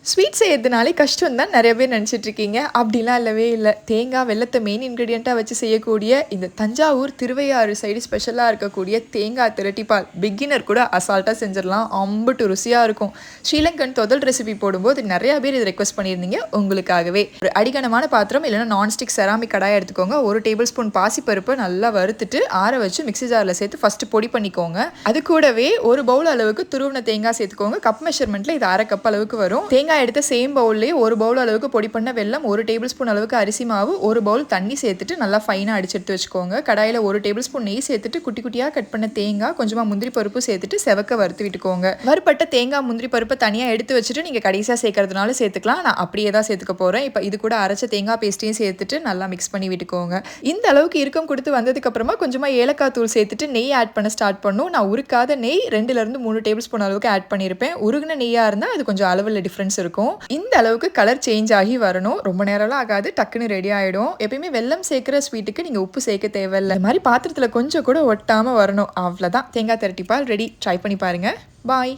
Sweet செய்யறதுனாலே கஷ்டம் தான் நிறைய பேர் நினச்சிட்டு இருக்கீங்க. அப்படிலாம் இல்லவே இல்லை. தேங்காய் வெல்லத்தை மெயின் இன்க்ரீடியண்ட்டாக வச்சு செய்யக்கூடிய இந்த தஞ்சாவூர் திருவையாறு சைடு ஸ்பெஷலாக இருக்கக்கூடிய தேங்காய் திரட்டிப்பால் பிகினர் கூட அசால்ட்டாக செஞ்சிடலாம். அம்புட்டு ருசியாக இருக்கும். ஸ்ரீலங்கன் தொதல் ரெசிபி போடும்போது நிறையா பேர் இதை ரெக்வஸ்ட் பண்ணியிருந்தீங்க. உங்களுக்காகவே ஒரு அடிகனமான பாத்திரம் இல்லைனா நான்ஸ்டிக் செராமிக் கடாயை எடுத்துக்கோங்க. 1 டேபிள் ஸ்பூன் பாசிப்பருப்பை நல்லா வறுத்துட்டு ஆற வச்சு மிக்ஸி ஜாரில் சேர்த்து ஃபஸ்ட்டு பொடி பண்ணிக்கோங்க. அது கூடவே 1 பவுல் அளவுக்கு துருவின தேங்காய் சேர்த்துக்கோங்க. கப் மெஷர்மெண்ட்டில் இது 1/2 கப் அளவுக்கு வரும். தேங்காய் எடுத்த சேம் பவுல்லேயே 1 பவுல் அளவுக்கு பொடி பண்ண வெல்லம், 1 டேபிள் ஸ்பூன் அளவுக்கு அரிசி மாவு, 1 பவுல் தண்ணி சேர்த்துட்டு நல்லா ஃபைனாக அடிச்சு எடுத்து வச்சுக்கோங்க. கடாயில் 1 டேபிள் ஸ்பூன் நெய் சேர்த்துட்டு குட்டி குட்டியாக கட் பண்ண தேங்காய், கொஞ்சமாக முந்திரி பருப்பு சேர்த்துட்டு செவக்க வறுத்து விட்டுக்கோங்க. வறுப்பட்ட தேங்காய் முந்திரி பருப்பை தனியாக எடுத்து வச்சுட்டு நீங்கள் கடைசியாக சேர்க்கறதுனால சேர்த்துக்கலாம். நான் அப்படியே தான் சேர்த்துக்க போகிறேன். இப்போ இது கூட அரைச்ச தேங்காய் பேஸ்ட்டையும் சேர்த்துட்டு நல்லா மிக்ஸ் பண்ணி விட்டுக்கோங்க. இந்த அளவுக்கு இறுக்கம் கொடுத்து வந்ததுக்கப்புறமா கொஞ்சமாக ஏலக்காய் தூள் சேர்த்துட்டு நெய் ஆட் பண்ண ஸ்டார்ட் பண்ணும். நான் உருக்காத நெய் 2லேருந்து 3 டேபிள் ஸ்பூன் அளவுக்கு ஆட் பண்ணியிருப்பேன். உருகின நெய்யாக இருந்தால் அது கொஞ்சம் அளவில் டிஃப்ரென்ஸ் இருக்கும். இந்த அளவுக்கு கலர் சேஞ்ச் ஆகி வரணும். ரொம்ப நேரம்லாம் ஆகாது, டக்குன்னு ரெடி ஆகிடும். எப்பயுமே வெல்லம் சேர்க்குற ஸ்வீட்டுக்கு நீங்கள் உப்பு சேர்க்க தேவையில்லை. இந்த மாதிரி பாத்திரத்தில் கொஞ்சம் கூட ஒட்டாமல் வரணும். அவ்வளோதான், தேங்காய் திரட்டிப்பால் ரெடி. ட்ரை பண்ணி பாருங்கள். பாய்.